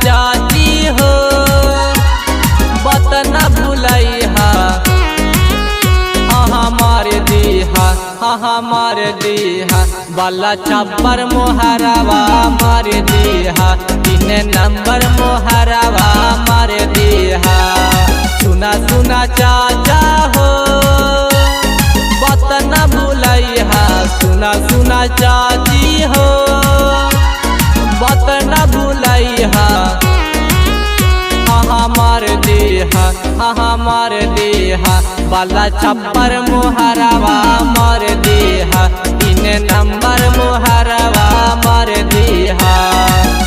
चाची हो बात न भूलैहा हमार दीहा हमार दीहा बाला छप्पर मोहरावा मार दीहा 3 नंबर मोहरावा मार दीहा। सुना सुना चाचा हो बात न भूलैहा सुना सुना चाची हो बात न भूलैहा हमार देहा बाला छप्पर मोहरावा मार देहा 3 नंबर मोहरावा मार देहा।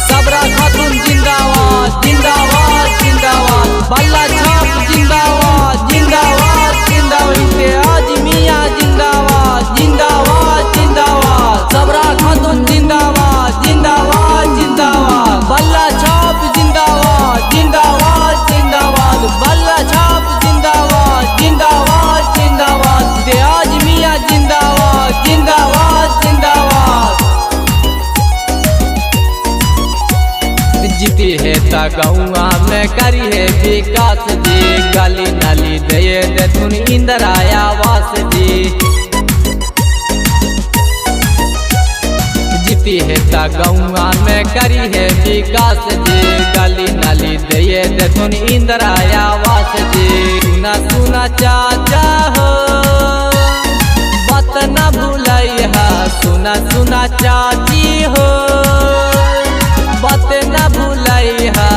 सबरा खातून जिंदाबाद जिंदाबाद जिंदाबाद बाला छाप जिंदाबाद जिंदाबाद जिंदाबाद आज मियां जिंदाबाद जिंदाबाद जिंदाबाद सबरा खातून जिंदाबाद जिंदाबाद जिंदाबाद बाला छाप जिंदाबाद जिंदाबाद जिंदाबाद बाला छाप जिंदाबाद जिंदाबाद जिंदाबाद आज मियां जिंदाबाद जिंदाबाद जिंदाबाद। जीती है ता गौआ में करी है विकास जी गली नाली दे तुन इंदिरा आवास जी। जीती है ता गौआ में करी है विकास जी गली नाली दे तुन इंदिरा आवास जी। सुना सुना चाचा हो बात न भूलैहा सुना सुना चाची हो बात न भूलैहा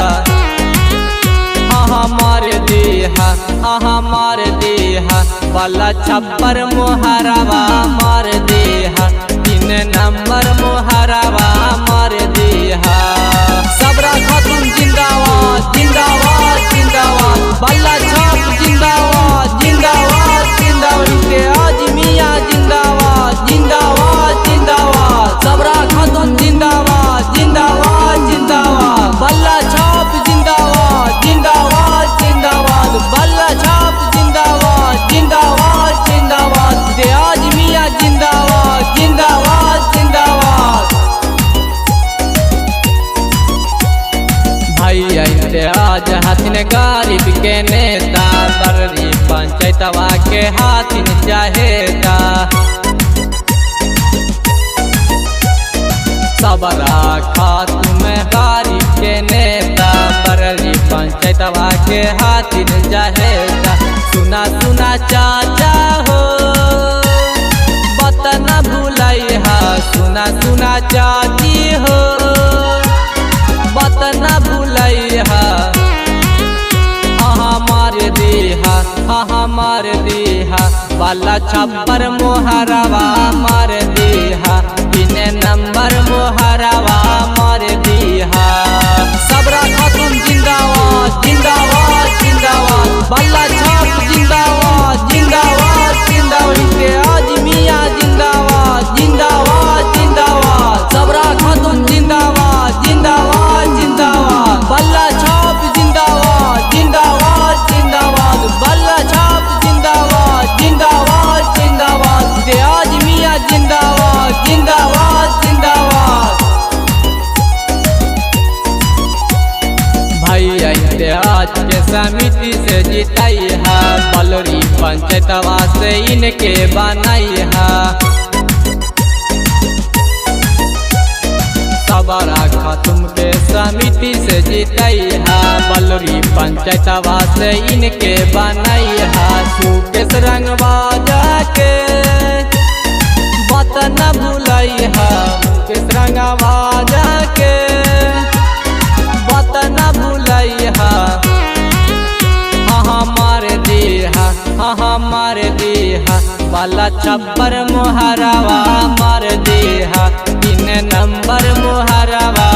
हमार देहा बाला छप्पर मोहरावा मार देहा 3 नंबर मोहरावा मार देहा। सबरा खातून जिंदाबाद जिंदाबाद जिंदाबाद बाला छाप जिंदाबाद जिंदाबाद जिंदाबाद आज मियां जिंदाबाद जिंदाबाद जिंदाबाद सबरा खातून जिंदाबाद जिंदाबाद जिंदाबाद बाला छाप जिंदाबाद जिंदाबाद जिंदाबाद बाला छाप जिंदाबाद जिंदाबाद जिंदाबाद आज मियां जिंदाबाद जिंदाबाद जिंदाबाद। भाई आज हाथिन गरीब के नेता बर्री पंचायतवा के हाथिन चाहेता। सबरा खातून गरीब के नेता बर्री पंचायतवा के हाथिन चाहेता। सुना सुना चाचा हो बात न भूलैहा सुना सुना चाची हो बात न भूलैहा हमार देहा बाला छप्पर मोहरावा मार देहा 3 नंबर मोहरावा मार देहा। सबरा खातून जिंदाबाद जिंदाबाद जिंदाबाद बाला छाप जिंदाबाद जिंदाबाद जिंदाबाद आज मियां जिंदाबाद जिंदाबाद जिंदाबाद सबरा खातून जिंदाबाद जिंदाबाद जिंदाबाद बाला छाप जिंदाबाद जिंदाबाद जिंदाबाद बाला छाप जिंदाबाद जिंदाबाद जिंदाबाद आज मियां जिंदाबाद जिंदाबाद जिंदाबाद। भाई आज के समिति से जिताई है बलरी पंचायतवा से इनके बनाई है। सबरा खातून के समिति से जिताई है बलरी पंचायतवा से इनके बनाई है। सुकेश रंगबाजा के बात न भूलैहा मुकेश रंगबाजा के बात न भूलैहा हमार देहा बाला छप्पर मोहरावा मार देहा 3 नंबर मोहरावा